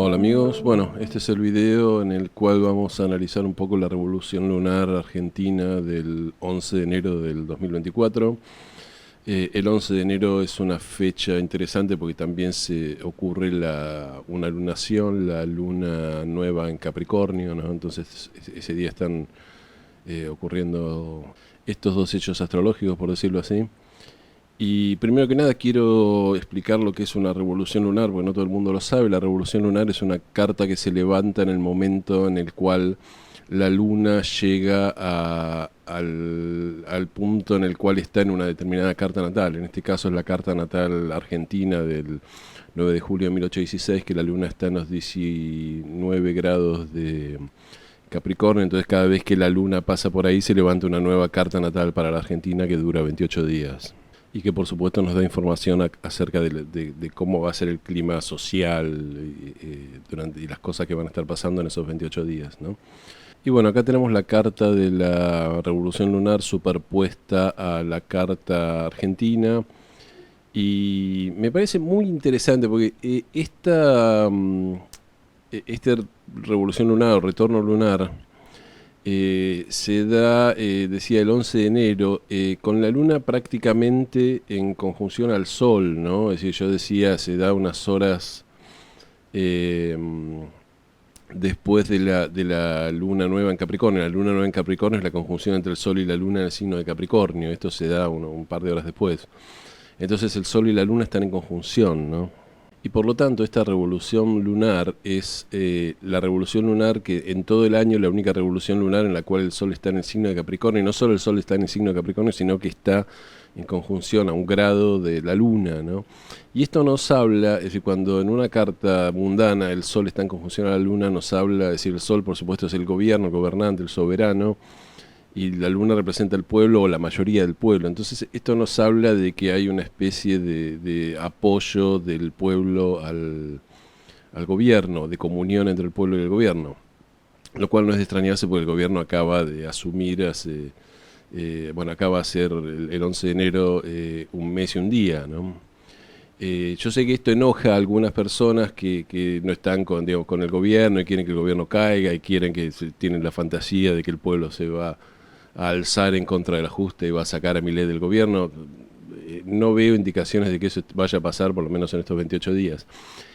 Hola amigos, bueno, este es el video en el cual vamos a analizar un poco la revolución lunar argentina del 11 de enero del 2024. El 11 de enero es una fecha interesante porque también se ocurre una lunación, la luna nueva en Capricornio, ¿no? Entonces ese día están ocurriendo estos dos hechos astrológicos, por decirlo así. Y primero que nada quiero explicar lo que es una revolución lunar, porque no todo el mundo lo sabe. La revolución lunar es una carta que se levanta en el momento en el cual la luna llega al punto en el cual está en una determinada carta natal. En este caso es la carta natal argentina del 9 de julio de 1816, que la luna está en los 19 grados de Capricornio. Entonces cada vez que la luna pasa por ahí se levanta una nueva carta natal para la Argentina que dura 28 días. Y que por supuesto nos da información acerca de cómo va a ser el clima social y las cosas que van a estar pasando en esos 28 días, ¿no? Y bueno, acá tenemos la carta de la revolución lunar superpuesta a la carta argentina. Y me parece muy interesante porque esta revolución lunar o retorno lunar se da, decía, el 11 de enero, con la luna prácticamente en conjunción al sol, ¿no? Es decir, yo decía, se da unas horas eh, después de la luna nueva en Capricornio. La luna nueva en Capricornio es la conjunción entre el sol y la luna en el signo de Capricornio. Esto se da un par de horas después. Entonces el sol y la luna están en conjunción, ¿no? Y por lo tanto esta revolución lunar es la revolución lunar que en todo el año la única revolución lunar en la cual el Sol está en el signo de Capricornio, y no solo el Sol está en el signo de Capricornio, sino que está en conjunción a un grado de la Luna, ¿no? Y esto nos habla, es decir, cuando en una carta mundana el Sol está en conjunción a la Luna, nos habla, es decir, el Sol por supuesto es el gobierno, el gobernante, el soberano, y la luna representa el pueblo o la mayoría del pueblo. Entonces esto nos habla de que hay una especie de apoyo del pueblo al gobierno, de comunión entre el pueblo y el gobierno, lo cual no es de extrañarse porque el gobierno acaba de asumir acaba de ser el 11 de enero un mes y un día, ¿no? Yo sé que esto enoja a algunas personas que no están con el gobierno y quieren que el gobierno caiga y tienen la fantasía de que el pueblo se va a alzar en contra del ajuste y va a sacar a Milei del gobierno. No veo indicaciones de que eso vaya a pasar, por lo menos en estos 28 días.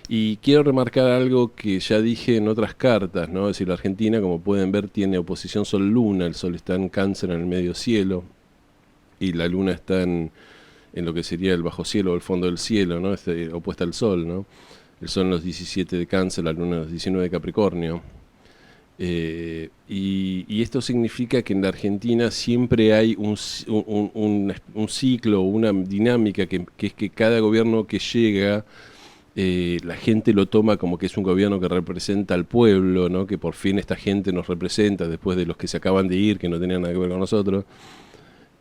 Y quiero remarcar algo que ya dije en otras cartas, ¿no? Es decir, la Argentina, como pueden ver, tiene oposición Sol-Luna. El Sol está en Cáncer en el medio cielo y la Luna está en lo que sería el bajo cielo o el fondo del cielo, ¿no? Opuesta al Sol, ¿no? El Sol en los 17 de Cáncer, la Luna en los 19 de Capricornio. Y esto significa que en la Argentina siempre hay un ciclo, una dinámica que es que cada gobierno que llega, la gente lo toma como que es un gobierno que representa al pueblo, ¿no? Que por fin esta gente nos representa después de los que se acaban de ir, que no tenían nada que ver con nosotros.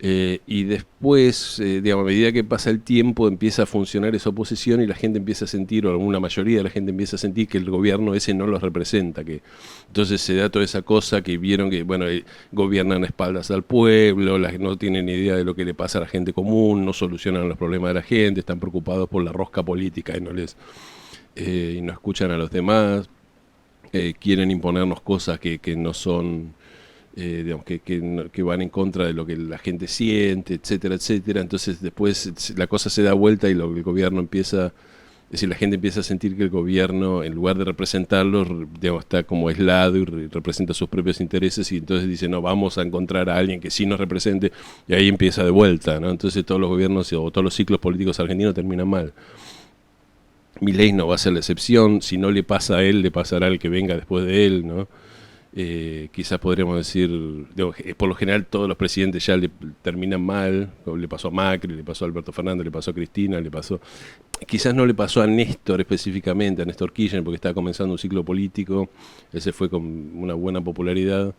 Y después, digamos, a medida que pasa el tiempo empieza a funcionar esa oposición y la gente empieza a sentir, o una mayoría de la gente empieza a sentir que el gobierno ese no los representa, que entonces se da toda esa cosa que vieron que, bueno, gobiernan a espaldas al pueblo, no tienen idea de lo que le pasa a la gente común, no solucionan los problemas de la gente, están preocupados por la rosca política y no escuchan a los demás, quieren imponernos cosas que no son digamos, que van en contra de lo que la gente siente, etcétera, etcétera. Entonces después la cosa se da vuelta y el gobierno empieza, es decir, la gente empieza a sentir que el gobierno, en lugar de representarlos, digamos, está como aislado y representa sus propios intereses, y entonces dice, no, vamos a encontrar a alguien que sí nos represente, y ahí empieza de vuelta, ¿no? Entonces todos los gobiernos o todos los ciclos políticos argentinos terminan mal. Milei no va a ser la excepción. Si no le pasa a él, le pasará al que venga después de él, ¿no? Quizás podríamos decir, digo, por lo general todos los presidentes ya le terminan mal, le pasó a Macri, le pasó a Alberto Fernández, le pasó a Cristina, quizás no le pasó a Néstor específicamente, a Néstor Kirchner, porque estaba comenzando un ciclo político, ese fue con una buena popularidad,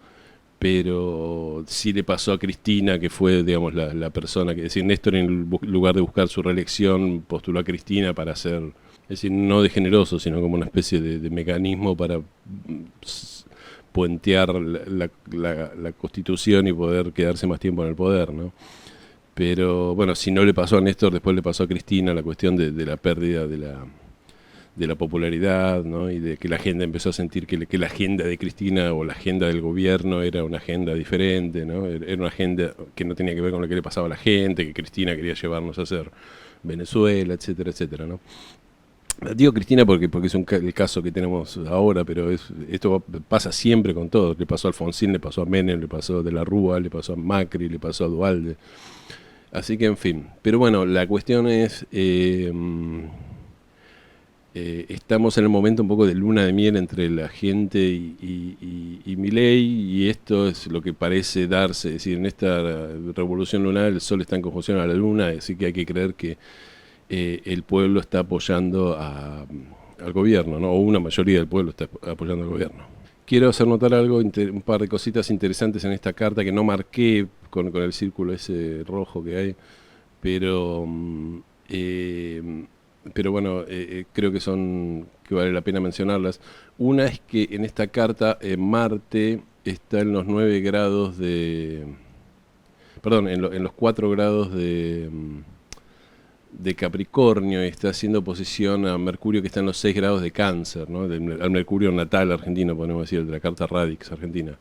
pero sí le pasó a Cristina, que fue, digamos, la persona que, es decir, Néstor en lugar de buscar su reelección postuló a Cristina para ser, es decir, no de generoso, sino como una especie de mecanismo para puentear la Constitución y poder quedarse más tiempo en el poder, ¿no? Pero bueno, si no le pasó a Néstor, después le pasó a Cristina la cuestión de la pérdida de la popularidad, ¿no? Y de que la agenda empezó a sentir que la agenda de Cristina o la agenda del gobierno era una agenda diferente, ¿no? Era una agenda que no tenía que ver con lo que le pasaba a la gente, que Cristina quería llevarnos a hacer Venezuela, etcétera, etcétera, ¿no? Digo Cristina porque es el caso que tenemos ahora, pero esto pasa siempre con todos. Le pasó a Alfonsín, le pasó a Menem, le pasó a De la Rúa, le pasó a Macri, le pasó a Duhalde. Así que, en fin. Pero bueno, la cuestión es... estamos en el momento un poco de luna de miel entre la gente y Milei, y esto es lo que parece darse. Es decir, en esta revolución lunar el sol está en conjunción a la luna, así que hay que creer que el pueblo está apoyando al gobierno, ¿no? O una mayoría del pueblo está apoyando al gobierno. Quiero hacer notar algo, un par de cositas interesantes en esta carta que no marqué con el círculo ese rojo que hay, pero pero bueno, creo que vale la pena mencionarlas. Una es que en esta carta Marte está en los 9 grados perdón, en los 4 grados de Capricornio, y está haciendo oposición a Mercurio, que está en los 6 grados de Cáncer, ¿no? Al Mercurio natal argentino, podemos decir, el de la carta Radix argentina.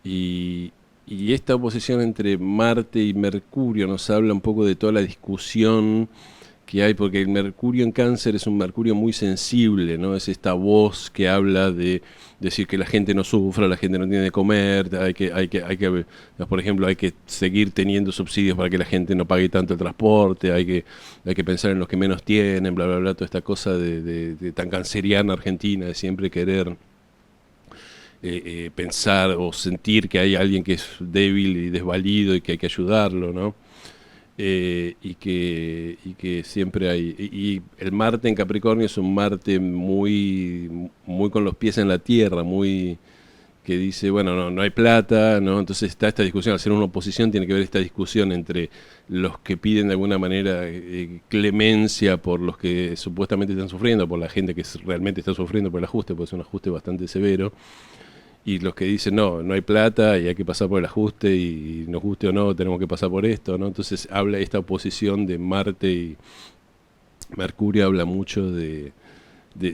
Y esta oposición entre Marte y Mercurio nos habla un poco de toda la discusión que hay, porque el Mercurio en Cáncer es un Mercurio muy sensible, ¿no? Es esta voz que habla de decir que la gente no sufra, la gente no tiene de comer, por ejemplo, hay que seguir teniendo subsidios para que la gente no pague tanto el transporte, hay que pensar en los que menos tienen, bla, bla, bla, toda esta cosa de tan canceriana argentina, de siempre querer pensar o sentir que hay alguien que es débil y desvalido y que hay que ayudarlo, ¿no? Y que siempre hay... Y el Marte en Capricornio es un Marte muy, muy con los pies en la tierra, muy que dice, bueno, no hay plata, ¿no? Entonces está esta discusión, al ser una oposición tiene que ver esta discusión entre los que piden de alguna manera clemencia por los que supuestamente están sufriendo, por la gente que realmente está sufriendo por el ajuste, porque es un ajuste bastante severo, y los que dicen no hay plata y hay que pasar por el ajuste y nos guste o no tenemos que pasar por esto, ¿no? Entonces habla esta oposición de Marte y Mercurio, habla mucho de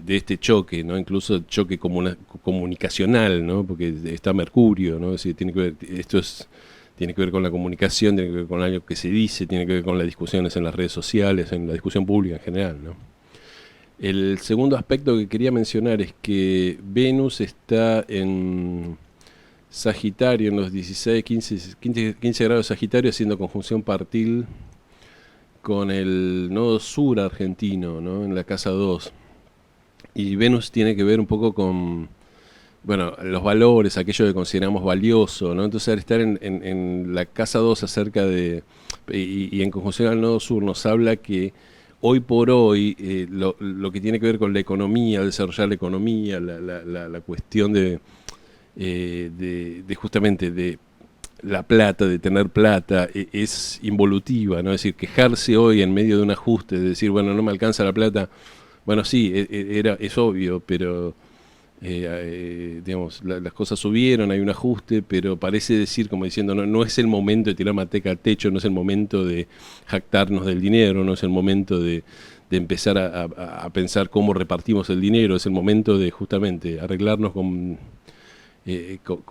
este choque, ¿no? Incluso choque comunicacional, ¿no? Porque está Mercurio, ¿no? Es decir, tiene que ver con la comunicación, tiene que ver con algo que se dice, tiene que ver con las discusiones en las redes sociales, en la discusión pública en general, ¿no? El segundo aspecto que quería mencionar es que Venus está en Sagitario, en los 16, 15 grados de Sagitario, haciendo conjunción partil con el nodo sur argentino, ¿no? En la casa 2. Y Venus tiene que ver un poco con, bueno, los valores, aquello que consideramos valioso, ¿no? Entonces, al estar en la casa 2 acerca de, y en conjunción al nodo sur, nos habla que hoy por hoy lo que tiene que ver con la economía, desarrollar la economía, la cuestión de justamente de la plata, de tener plata, es involutiva, ¿no? Es decir, quejarse hoy en medio de un ajuste, de decir, bueno, no me alcanza la plata, bueno, sí, es obvio, pero digamos, las cosas subieron, hay un ajuste, pero parece decir, como diciendo, no es el momento de tirar manteca al techo, no es el momento de jactarnos del dinero, no es el momento de empezar a pensar cómo repartimos el dinero, es el momento de justamente arreglarnos con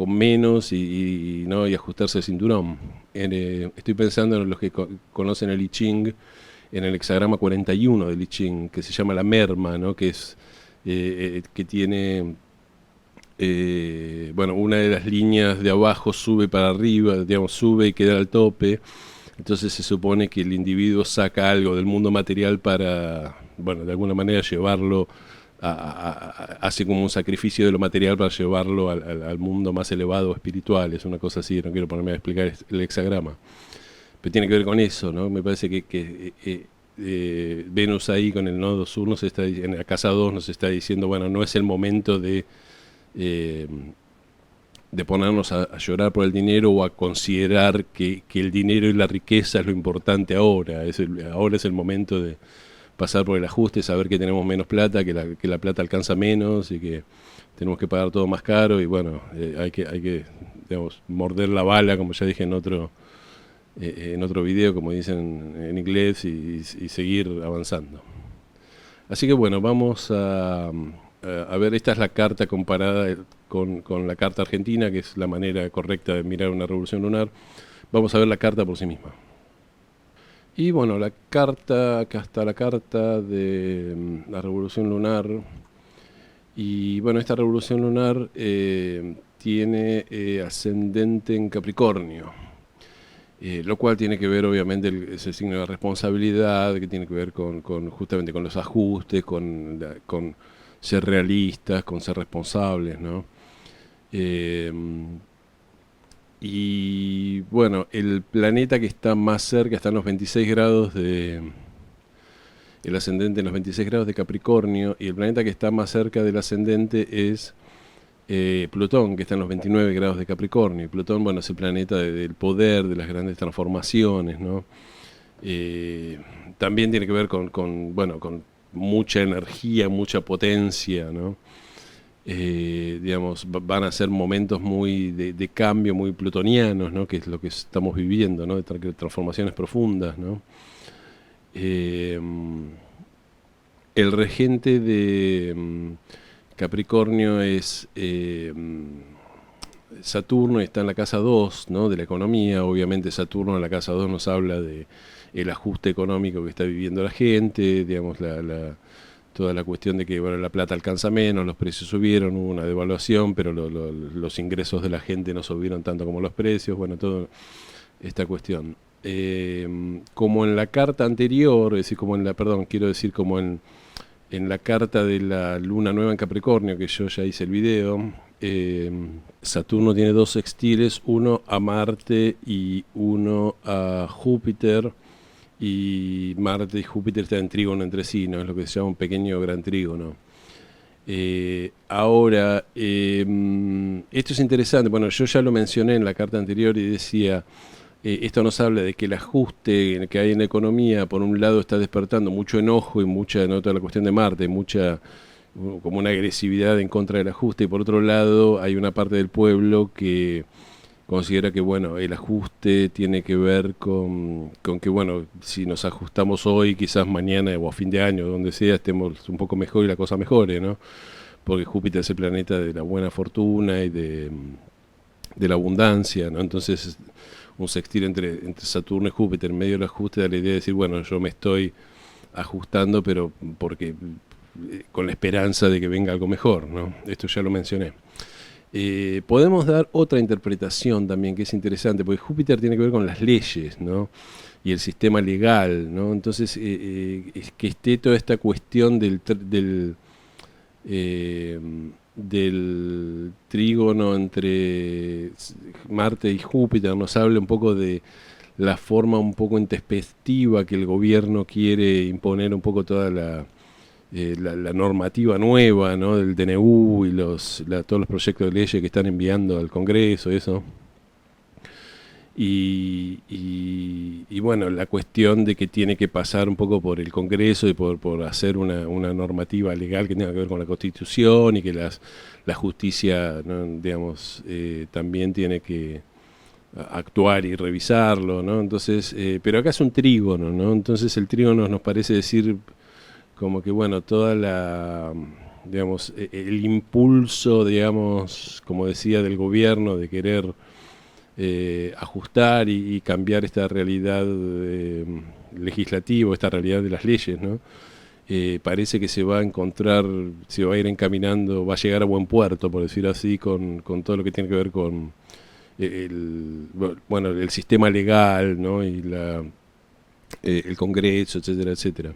menos ¿no? y ajustarse el cinturón. Estoy pensando en los que conocen el I Ching, en el hexagrama 41 del I Ching, que se llama la merma, ¿no? Que es que tiene, bueno, una de las líneas de abajo sube para arriba, digamos, sube y queda al tope. Entonces se supone que el individuo saca algo del mundo material para, bueno, de alguna manera llevarlo, hace como un sacrificio de lo material para llevarlo al mundo más elevado espiritual. Es una cosa así, no quiero ponerme a explicar el hexagrama. Pero tiene que ver con eso, ¿no? Me parece que Venus ahí con el nodo sur en la casa 2 nos está diciendo, bueno, no es el momento de ponernos a llorar por el dinero o a considerar que el dinero y la riqueza es lo importante ahora. Ahora es el momento de pasar por el ajuste, saber que tenemos menos plata, que la plata alcanza menos y que tenemos que pagar todo más caro, y bueno, hay que digamos, morder la bala, como ya dije en otro video, como dicen en inglés, y seguir avanzando. Así que bueno, vamos a ver, esta es la carta comparada con la carta argentina, que es la manera correcta de mirar una revolución lunar. Vamos a ver la carta por sí misma. Y bueno, la carta, acá está la carta de la revolución lunar. Y bueno, esta revolución lunar tiene ascendente en Capricornio. Lo cual tiene que ver, obviamente, ese signo de la responsabilidad, que tiene que ver justamente con los ajustes, con ser realistas, con ser responsables, ¿no? Eh, y bueno, el planeta que está más cerca está en los 26 grados el ascendente en los 26 grados de Capricornio, y el planeta que está más cerca del ascendente es Plutón, que está en los 29 grados de Capricornio. Y Plutón, bueno, es el planeta del poder, de las grandes transformaciones, ¿no? También tiene que ver bueno, con mucha energía, mucha potencia, ¿no? Digamos, van a ser momentos muy de cambio, muy plutonianos, ¿no? Que es lo que estamos viviendo, ¿no? De transformaciones profundas, ¿no? Eh, el regente de Capricornio es Saturno, y está en la casa 2, ¿no? De la economía. Obviamente Saturno en la casa 2 nos habla de el ajuste económico que está viviendo la gente, digamos, toda la cuestión de que bueno, la plata alcanza menos, los precios subieron, hubo una devaluación, pero los ingresos de la gente no subieron tanto como los precios, bueno, toda esta cuestión. Como en la carta anterior, es decir, como en la carta de la luna nueva en Capricornio, que yo ya hice el video, Saturno tiene dos sextiles, uno a Marte y uno a Júpiter, y Marte y Júpiter están en trígono entre sí, ¿no? Es lo que se llama un pequeño gran trígono. Ahora, esto es interesante, bueno, yo ya lo mencioné en la carta anterior y decía, esto nos habla de que el ajuste que hay en la economía, por un lado, está despertando mucho enojo y mucha, no toda la cuestión de Marte, mucha, como una agresividad en contra del ajuste, y por otro lado, hay una parte del pueblo que considera que, bueno, el ajuste tiene que ver con que, bueno, si nos ajustamos hoy, quizás mañana o a fin de año, donde sea, estemos un poco mejor y la cosa mejore, ¿no? Porque Júpiter es el planeta de la buena fortuna y de la abundancia, ¿no? Entonces, un sextil entre Saturno y Júpiter en medio del ajuste da la idea de decir, bueno, yo me estoy ajustando, pero porque con la esperanza de que venga algo mejor, ¿no? Esto ya lo mencioné. Podemos dar otra interpretación también que es interesante, porque Júpiter tiene que ver con las leyes, ¿no? Y el sistema legal, ¿no? Entonces, es que esté toda esta cuestión del trígono entre Marte y Júpiter, nos habla un poco de la forma un poco intempestiva que el gobierno quiere imponer un poco toda la normativa nueva, ¿no? Del DNU y todos los proyectos de leyes que están enviando al Congreso, eso. Y bueno, la cuestión de que tiene que pasar un poco por el Congreso y por hacer una normativa legal que tenga que ver con la Constitución, y que la justicia, ¿no? Digamos, también tiene que actuar y revisarlo, ¿no? Entonces, pero acá es un trígono, ¿no? Entonces el trígono nos parece decir como que, bueno, digamos, el impulso, digamos, como decía, del gobierno de querer ajustar y cambiar esta realidad legislativa, esta realidad de las leyes, ¿no? Parece que se va a encontrar, se va a ir encaminando, va a llegar a buen puerto, por decir así, con todo lo que tiene que ver con bueno, el sistema legal, ¿no? Y el Congreso, etcétera, etcétera.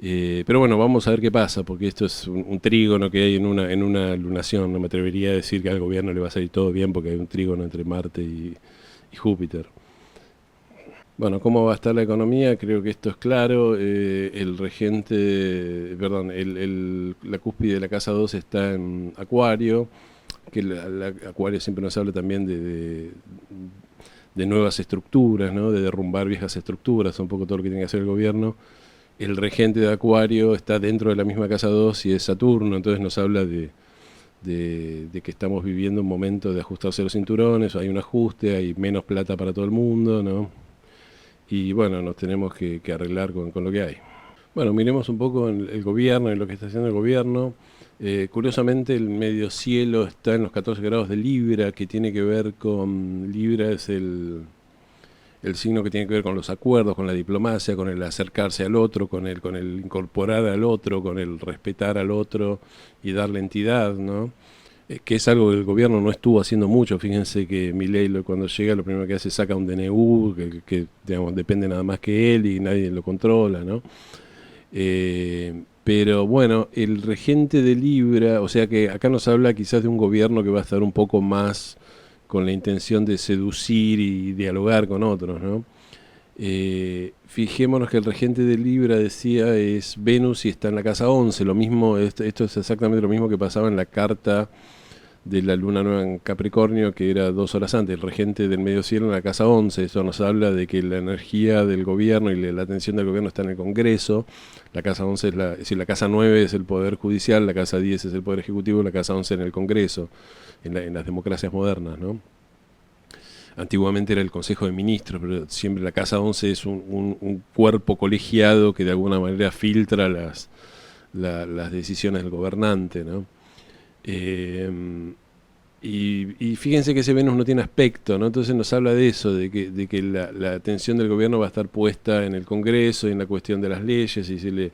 Pero bueno, vamos a ver qué pasa, porque esto es un trígono que hay en una lunación. No me atrevería a decir que al gobierno le va a salir todo bien, porque hay un trígono entre Marte y Júpiter. Bueno, ¿cómo va a estar la economía? Creo que esto es claro. El regente, perdón, la cúspide de la casa 2 está en Acuario, que Acuario siempre nos habla también de nuevas estructuras, ¿no? De derrumbar viejas estructuras, un poco todo lo que tiene que hacer el gobierno. El regente de Acuario está dentro de la misma casa 2 y es Saturno, entonces nos habla de que estamos viviendo un momento de ajustarse los cinturones, hay un ajuste, hay menos plata para todo el mundo, ¿no? Y bueno, nos tenemos que arreglar con lo que hay. Bueno, miremos un poco en el gobierno y lo que está haciendo el gobierno. Curiosamente, el medio cielo está en los 14 grados de Libra, que tiene que ver con... Libra es el signo que tiene que ver con los acuerdos, con la diplomacia, con el acercarse al otro, con el incorporar al otro, con el respetar al otro y darle entidad, ¿no? Que es algo que el gobierno no estuvo haciendo mucho. Fíjense que Milei cuando llega lo primero que hace es saca un DNU que digamos, depende nada más que él y nadie lo controla, ¿no? Pero bueno, el regente de Libra, o sea que acá nos habla quizás de un gobierno que va a estar un poco más con la intención de seducir y dialogar con otros, ¿no? Fijémonos que el regente de Libra decía es Venus y está en la casa 11, lo mismo, esto es exactamente lo mismo que pasaba en la carta de la luna nueva en Capricornio, que era 2 horas antes, el regente del medio cielo en la casa 11. Eso nos habla de que la energía del gobierno y la atención del gobierno está en el Congreso. La casa 11 es es decir, la casa 9 es el Poder Judicial, la casa 10 es el Poder Ejecutivo, la casa 11 en el Congreso, en las democracias modernas, ¿no? Antiguamente era el Consejo de Ministros, pero siempre la casa 11 es un cuerpo colegiado que de alguna manera filtra las decisiones del gobernante, ¿no? Eh, y fíjense que ese Venus no tiene aspecto, ¿no? Entonces nos habla de eso, de que la atención del gobierno va a estar puesta en el Congreso y en la cuestión de las leyes, y si le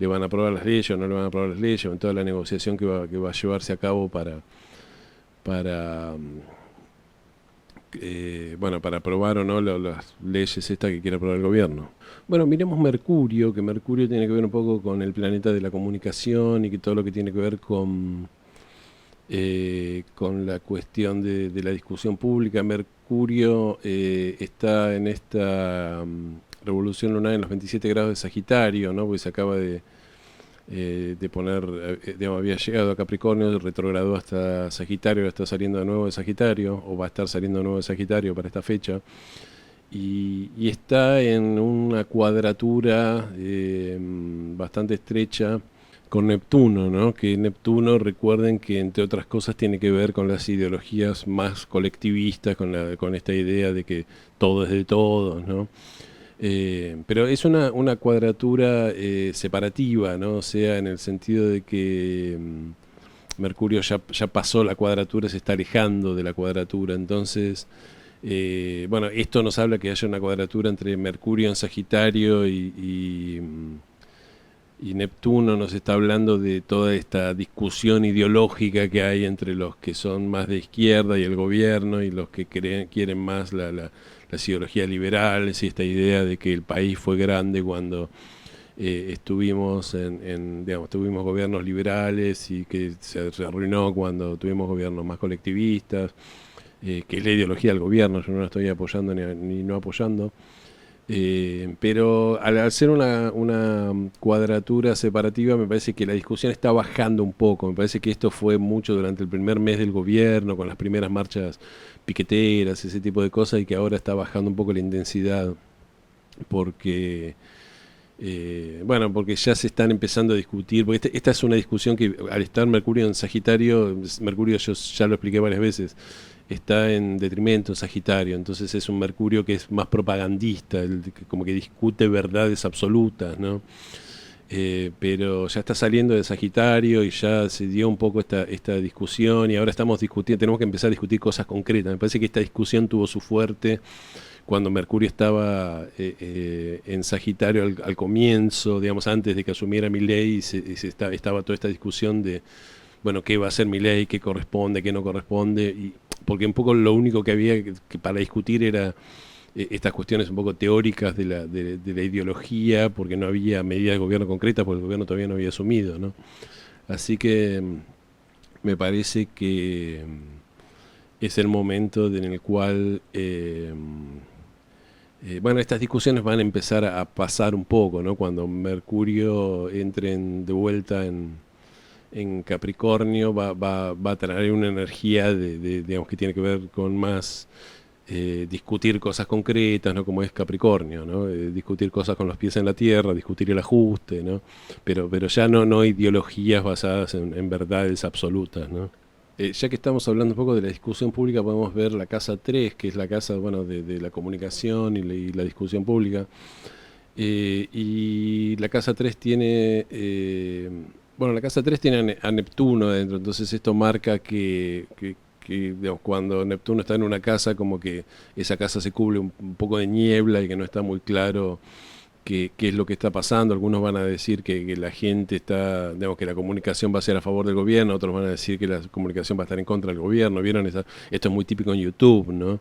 van a aprobar las leyes o no le van a aprobar las leyes, o en toda la negociación que va a llevarse a cabo para bueno, para aprobar o no las leyes estas que quiere aprobar el gobierno. Bueno, miremos Mercurio, que Mercurio tiene que ver un poco con el planeta de la comunicación y que todo lo que tiene que ver con la cuestión de la discusión pública. Mercurio está en esta revolución lunar en los 27 grados de Sagitario, ¿no? Porque se acaba de poner, digamos, había llegado a Capricornio, retrogradó hasta Sagitario, está saliendo de nuevo de Sagitario, o va a estar saliendo de nuevo de Sagitario para esta fecha, y está en una cuadratura bastante estrecha con Neptuno, ¿no? Que Neptuno, recuerden que entre otras cosas tiene que ver con las ideologías más colectivistas, con esta idea de que todo es de todos, ¿no? Pero es una cuadratura separativa, ¿no? O sea, en el sentido de que Mercurio ya pasó la cuadratura, se está alejando de la cuadratura. Entonces, bueno, esto nos habla que haya una cuadratura entre Mercurio en Sagitario y Neptuno. Nos está hablando de toda esta discusión ideológica que hay entre los que son más de izquierda y el gobierno y los que quieren más las ideologías liberales y esta idea de que el país fue grande cuando estuvimos digamos, tuvimos gobiernos liberales y que se arruinó cuando tuvimos gobiernos más colectivistas, que es la ideología del gobierno. Yo no la estoy apoyando ni no apoyando. Pero al ser una cuadratura separativa, me parece que la discusión está bajando un poco. Me parece que esto fue mucho durante el primer mes del gobierno, con las primeras marchas piqueteras, ese tipo de cosas, y que ahora está bajando un poco la intensidad, porque bueno, porque ya se están empezando a discutir, porque esta es una discusión que al estar Mercurio en Sagitario, Mercurio yo ya lo expliqué varias veces, está en detrimento en Sagitario. Entonces es un Mercurio que es más propagandista, como que discute verdades absolutas, ¿no? Pero ya está saliendo de Sagitario y ya se dio un poco esta discusión, y ahora estamos discutiendo, tenemos que empezar a discutir cosas concretas. Me parece que esta discusión tuvo su fuerte cuando Mercurio estaba en Sagitario al comienzo, digamos, antes de que asumiera Milei, estaba toda esta discusión de, bueno, qué va a hacer Milei, qué corresponde, qué no corresponde, y porque un poco lo único que había que para discutir era estas cuestiones un poco teóricas de la ideología, porque no había medidas de gobierno concretas, porque el gobierno todavía no había asumido, ¿no? Así que me parece que es el momento en el cual bueno, estas discusiones van a empezar a pasar un poco, ¿no? Cuando Mercurio entre de vuelta en Capricornio, va a traer una energía digamos, que tiene que ver con más discutir cosas concretas, ¿no? Como es Capricornio, ¿no? Discutir cosas con los pies en la tierra, discutir el ajuste, ¿no? Pero ya no ideologías basadas en verdades absolutas, ¿no? Ya que estamos hablando un poco de la discusión pública, podemos ver la casa 3, que es la casa, bueno, de la comunicación y la discusión pública. Y la casa 3 tiene, bueno, la casa 3 tiene a Neptuno dentro, entonces esto marca que, digamos, cuando Neptuno está en una casa, como que esa casa se cubre un poco de niebla y que no está muy claro qué es lo que está pasando. Algunos van a decir que la gente está, digamos, que la comunicación va a ser a favor del gobierno, otros van a decir que la comunicación va a estar en contra del gobierno. ¿Vieron? Esto es muy típico en YouTube, ¿no?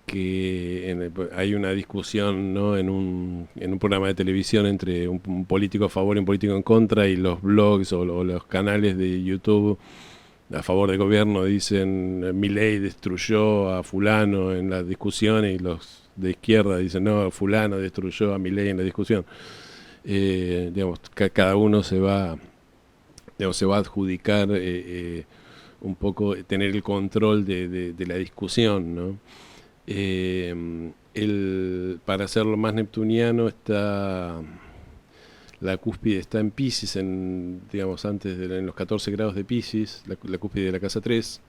Que hay una discusión, ¿no? En un programa de televisión entre un político a favor y un político en contra, y los blogs o los canales de YouTube a favor del gobierno dicen Milei destruyó a fulano en la discusión, y los de izquierda dicen no, fulano destruyó a Milei en la discusión. Digamos, cada uno se va a adjudicar un poco tener el control de la discusión, ¿no? Para hacerlo más neptuniano, la cúspide está en Piscis, digamos, en los 14 grados de Piscis, la cúspide de la casa 3.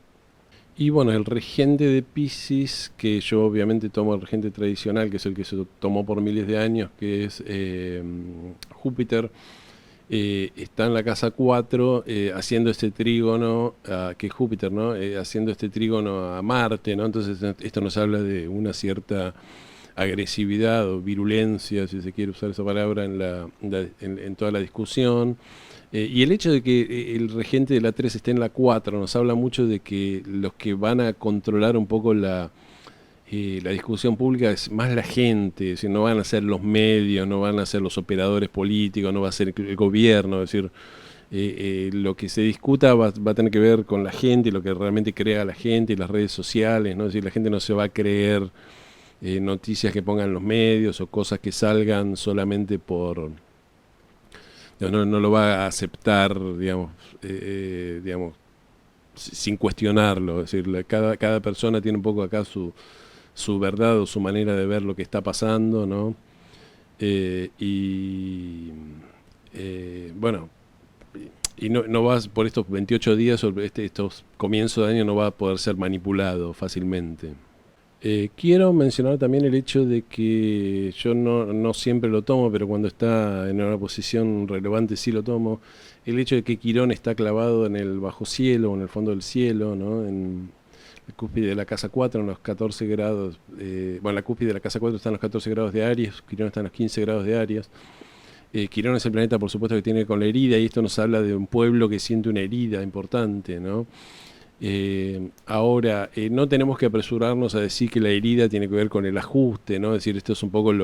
Y bueno, el regente de Piscis, que yo obviamente tomo el regente tradicional, que es el que se tomó por miles de años, que es Júpiter, está en la casa 4, haciendo este trígono, que es Júpiter, ¿no? Haciendo este trígono a Marte, ¿no? Entonces esto nos habla de una cierta agresividad o virulencia, si se quiere usar esa palabra, en toda la discusión. Y el hecho de que el regente de la 3 esté en la 4 nos habla mucho de que los que van a controlar un poco la discusión pública es más la gente. Es decir, no van a ser los medios, no van a ser los operadores políticos, no va a ser el gobierno. Es decir, lo que se discuta va a tener que ver con la gente y lo que realmente crea la gente y las redes sociales, ¿no? Es decir, la gente no se va a creer noticias que pongan los medios o cosas que salgan solamente no lo va a aceptar, digamos, sin cuestionarlo. Es decir, cada persona tiene un poco acá su verdad o su manera de ver lo que está pasando, ¿no? Bueno, y no vas por estos 28 días o estos comienzos de año, no va a poder ser manipulado fácilmente. Quiero mencionar también el hecho de que yo no siempre lo tomo, pero cuando está en una posición relevante sí lo tomo. El hecho de que Quirón está clavado en el bajo cielo, en el fondo del cielo, ¿no? En la cúspide de la casa 4, en los 14 grados. Bueno, la cúspide de la casa 4 está en los 14 grados de Aries, Quirón está en los 15 grados de Aries. Quirón es el planeta, por supuesto, que tiene con la herida, y esto nos habla de un pueblo que siente una herida importante, ¿no? Ahora, no tenemos que apresurarnos a decir que la herida tiene que ver con el ajuste, ¿no? Es decir, esto es un poco el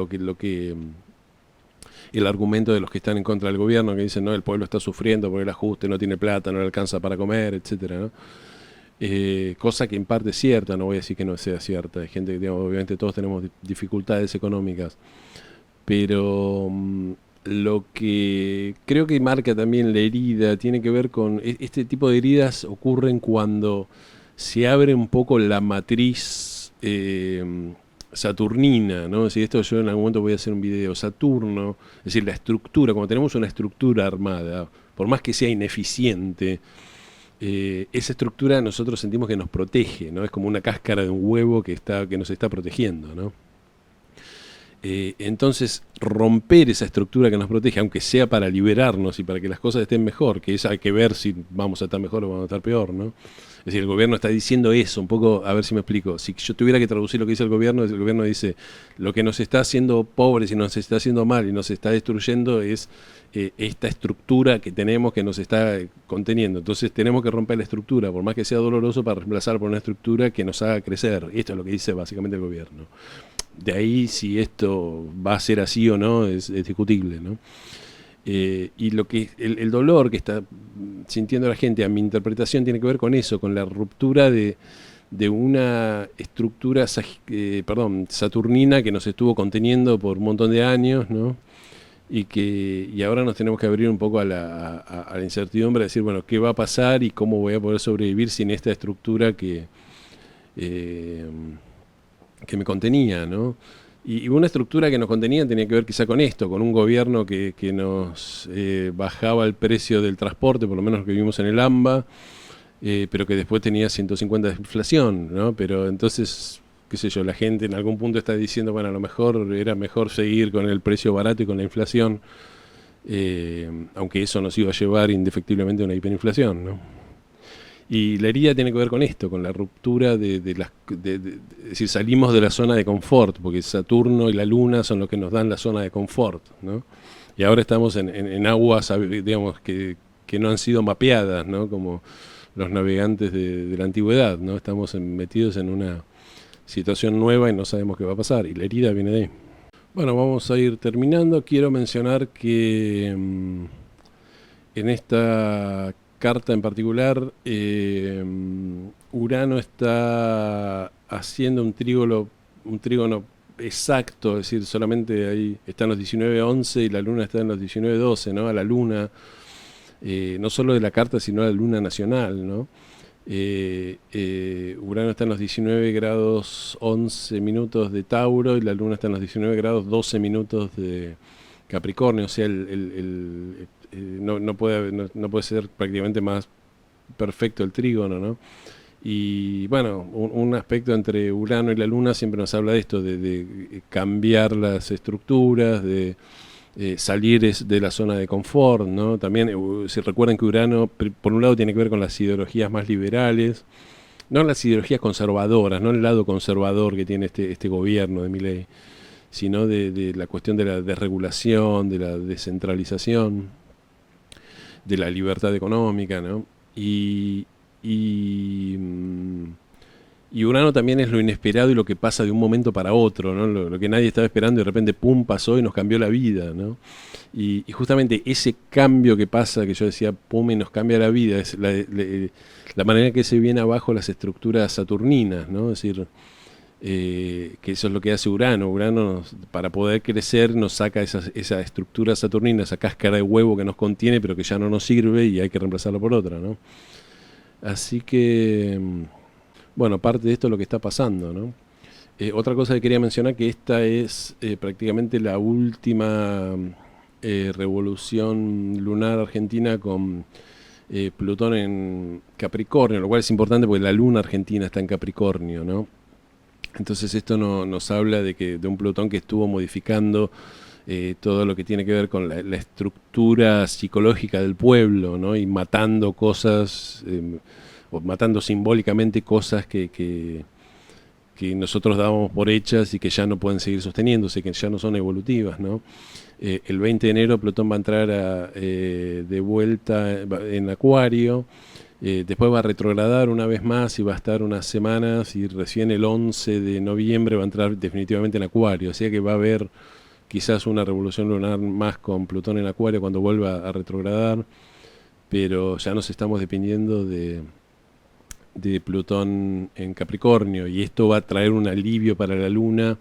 argumento de los que están en contra del gobierno, que dicen, no, el pueblo está sufriendo por el ajuste, no tiene plata, no le alcanza para comer, etcétera, ¿no? Cosa que en parte es cierta, no voy a decir que no sea cierta. Hay gente que, digamos, obviamente todos tenemos dificultades económicas, pero lo que creo que marca también la herida tiene que ver con este tipo de heridas. Ocurren cuando se abre un poco la matriz saturnina, ¿no? Es decir, esto yo en algún momento voy a hacer un video. Saturno, es decir, la estructura, cuando tenemos una estructura armada, por más que sea ineficiente, esa estructura nosotros sentimos que nos protege, ¿no? Es como una cáscara de un huevo que nos está protegiendo, ¿no? Entonces, romper esa estructura que nos protege, aunque sea para liberarnos y para que las cosas estén mejor, que hay que ver si vamos a estar mejor o vamos a estar peor, ¿no? Es decir, el gobierno está diciendo eso, un poco, a ver si me explico. Si yo tuviera que traducir lo que dice el gobierno dice, lo que nos está haciendo pobres y nos está haciendo mal y nos está destruyendo es esta estructura que tenemos que nos está conteniendo. Entonces tenemos que romper la estructura, por más que sea doloroso, para reemplazar por una estructura que nos haga crecer. Y esto es lo que dice básicamente el gobierno. De ahí, si esto va a ser así o no, es discutible, ¿no? Y el dolor que está sintiendo la gente, a mi interpretación, tiene que ver con eso, con la ruptura de una estructura saturnina que nos estuvo conteniendo por un montón de años, ¿no? Y ahora nos tenemos que abrir un poco a la incertidumbre, decir, bueno, ¿qué va a pasar y cómo voy a poder sobrevivir sin esta estructura que me contenía, ¿no? Y una estructura que nos contenía tenía que ver quizá con esto, con un gobierno que nos bajaba el precio del transporte, por lo menos lo que vimos en el AMBA, pero que después tenía 150 de inflación, ¿no? Pero entonces, qué sé yo, la gente en algún punto está diciendo, bueno, a lo mejor era mejor seguir con el precio barato y con la inflación, aunque eso nos iba a llevar indefectiblemente a una hiperinflación, ¿no? Y la herida tiene que ver con esto, con la ruptura es decir, salimos de la zona de confort, porque Saturno y la Luna son los que nos dan la zona de confort, ¿no? Y ahora estamos en aguas, digamos, que no han sido mapeadas, ¿no? Como los navegantes de la antigüedad, ¿no? Estamos metidos en una situación nueva y no sabemos qué va a pasar, y la herida viene de ahí. Bueno, vamos a ir terminando. Quiero mencionar que en esta carta en particular, Urano está haciendo un trígono exacto, es decir, solamente ahí están los 19:11 y la Luna está en los 19:12, ¿no? A la Luna, no solo de la carta, sino a la Luna nacional, ¿no? Urano está en los 19 grados 11 minutos de Tauro y la Luna está en los 19 grados 12 minutos de Capricornio, o sea, no puede ser prácticamente más perfecto el trígono, ¿no? Y bueno, un aspecto entre Urano y la Luna siempre nos habla de esto, de cambiar las estructuras, de salir de la zona de confort, ¿no? También, si recuerdan que Urano, por un lado, tiene que ver con las ideologías más liberales, no las ideologías conservadoras, no el lado conservador que tiene este gobierno de Milei, sino de la cuestión de la desregulación, de la descentralización, de la libertad económica, ¿no? Y Urano también es lo inesperado y lo que pasa de un momento para otro, ¿no? Lo que nadie estaba esperando y de repente pum, pasó y nos cambió la vida, ¿no? Y justamente ese cambio que pasa, que yo decía pum y nos cambia la vida, es la manera que se viene abajo las estructuras saturninas, ¿no? Es decir, que eso es lo que hace Urano. Urano, para poder crecer, nos saca esa estructura saturnina, esa cáscara de huevo que nos contiene, pero que ya no nos sirve y hay que reemplazarla por otra, ¿no? Así que, bueno, parte de esto es lo que está pasando, ¿no? Otra cosa que quería mencionar, que esta es prácticamente la última revolución lunar argentina con Plutón en Capricornio, lo cual es importante porque la luna argentina está en Capricornio, ¿no? Entonces esto nos habla de un Plutón que estuvo modificando todo lo que tiene que ver con la estructura psicológica del pueblo, ¿no? Y matando cosas, o matando simbólicamente cosas que nosotros dábamos por hechas y que ya no pueden seguir sosteniéndose, que ya no son evolutivas, ¿no? El 20 de enero Plutón va a entrar de vuelta en Acuario. Después va a retrogradar una vez más y va a estar unas semanas y recién el 11 de noviembre va a entrar definitivamente en Acuario. O sea que va a haber quizás una revolución lunar más con Plutón en Acuario cuando vuelva a retrogradar, pero ya nos estamos dependiendo de Plutón en Capricornio y esto va a traer un alivio para la Luna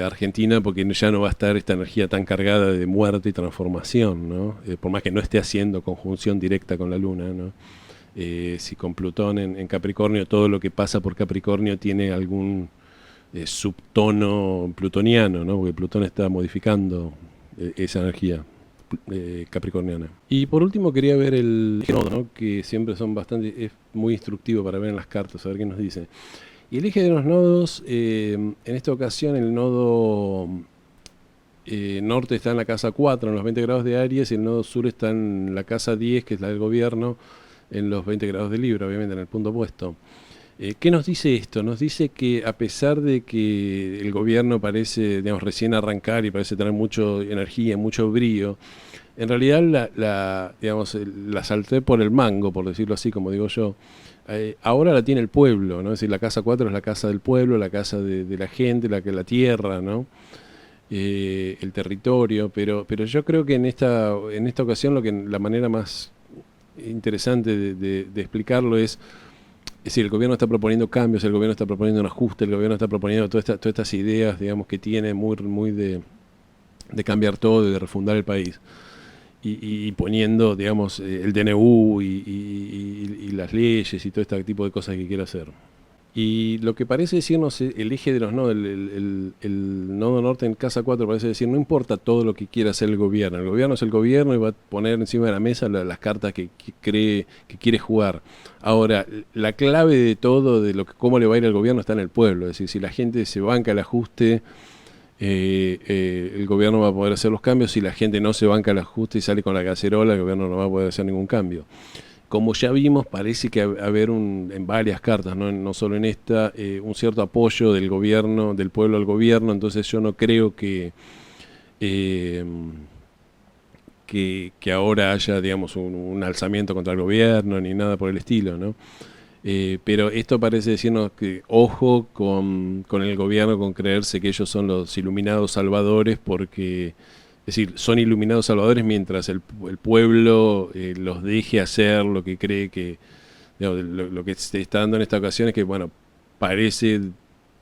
argentina porque ya no va a estar esta energía tan cargada de muerte y transformación, ¿no? Por más que no esté haciendo conjunción directa con la Luna, ¿no? Si con Plutón en Capricornio, todo lo que pasa por Capricornio tiene algún subtono plutoniano, ¿no? Porque Plutón está modificando esa energía capricorniana. Y por último quería ver el nodo, ¿no? Que siempre es muy instructivo para ver en las cartas, a ver qué nos dice. Y el eje de los nodos, en esta ocasión el nodo norte está en la casa 4, en los 20 grados de Aries, y el nodo sur está en la casa 10, que es la del gobierno, en los 20 grados de Libra, obviamente en el punto opuesto. ¿Qué nos dice esto? Nos dice que a pesar de que el gobierno parece, digamos, recién arrancar y parece tener mucha energía, mucho brío, en realidad digamos, la salté por el mango, por decirlo así, como digo yo. Ahora la tiene el pueblo, ¿no? Es decir, la casa 4 es la casa del pueblo, la casa de la gente, la tierra, ¿no? El territorio, pero yo creo que en esta ocasión la manera más interesante de explicarlo es decir, el gobierno está proponiendo cambios, el gobierno está proponiendo un ajuste, el gobierno está proponiendo todas estas ideas, digamos, que tiene muy de cambiar todo y de refundar el país. Y poniendo, digamos, el DNU y las leyes y todo este tipo de cosas que quiere hacer. Y lo que parece decirnos el eje de los nodos, el nodo norte en casa 4 parece decir, no importa todo lo que quiera hacer el gobierno es el gobierno y va a poner encima de la mesa las cartas que cree que quiere jugar. Ahora, la clave de todo, de cómo le va a ir al gobierno, está en el pueblo. Es decir, si la gente se banca el ajuste, el gobierno va a poder hacer los cambios. Si la gente no se banca el ajuste y sale con la cacerola, el gobierno no va a poder hacer ningún cambio. Como ya vimos, parece que haber en varias cartas, no solo en esta, un cierto apoyo del gobierno, del pueblo al gobierno. Entonces yo no creo eh, que ahora haya, digamos, un alzamiento contra el gobierno ni nada por el estilo, ¿no? Pero esto parece decirnos que ojo con el gobierno, con creerse que ellos son los iluminados salvadores, porque, es decir, son iluminados salvadores mientras el pueblo los deje hacer lo que cree que, digamos, lo que se está dando en esta ocasión es que, bueno, parece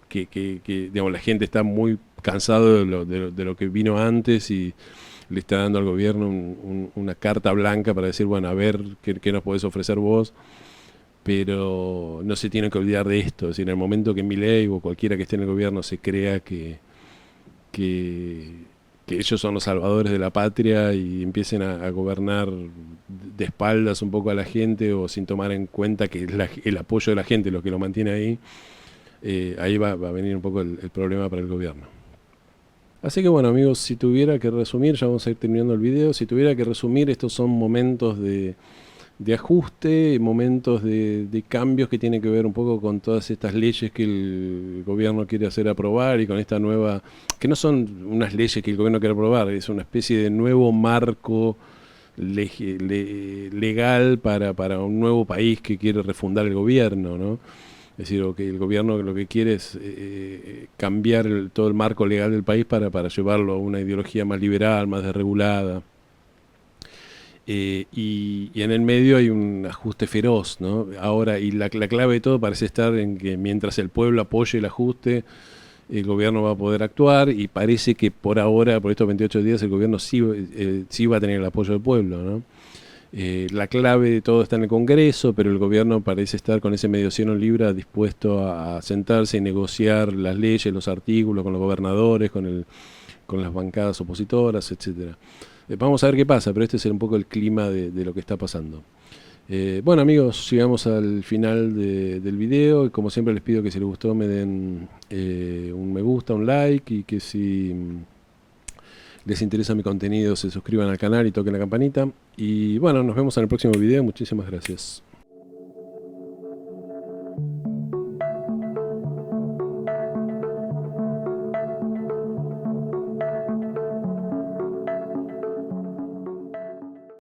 que, digamos, la gente está muy cansado de lo que vino antes y le está dando al gobierno una carta blanca para decir, bueno, a ver qué nos podés ofrecer vos. Pero no se tiene que olvidar de esto. Es decir, en el momento que Milei o cualquiera que esté en el gobierno se crea que, que ellos son los salvadores de la patria y empiecen a gobernar de espaldas un poco a la gente o sin tomar en cuenta que es el apoyo de la gente lo que lo mantiene ahí, ahí va a venir un poco el problema para el gobierno. Así que bueno, amigos, si tuviera que resumir, ya vamos a ir terminando el video, si tuviera que resumir, estos son momentos de ajuste, momentos de cambios que tienen que ver un poco con todas estas leyes que el gobierno quiere hacer aprobar y con esta nueva, que no son unas leyes que el gobierno quiere aprobar, es una especie de nuevo marco legal para un nuevo país que quiere refundar el gobierno, ¿no? Es decir, que el gobierno lo que quiere es cambiar todo el marco legal del país para llevarlo a una ideología más liberal, más desregulada. Y en el medio hay un ajuste feroz, ¿no? Ahora, y la clave de todo parece estar en que mientras el pueblo apoye el ajuste, el gobierno va a poder actuar, y parece que por ahora, por estos 28 días, el gobierno sí va a tener el apoyo del pueblo, ¿no? La clave de todo está en el Congreso, pero el gobierno parece estar con ese medio cielo en libra dispuesto a sentarse y negociar las leyes, los artículos con los gobernadores, con las bancadas opositoras, etcétera. Vamos a ver qué pasa, pero este es un poco el clima de lo que está pasando. Bueno, amigos, llegamos al final del video y como siempre les pido que si les gustó me den un me gusta, un like, y que si les interesa mi contenido se suscriban al canal y toquen la campanita. Y bueno, nos vemos en el próximo video. Muchísimas gracias.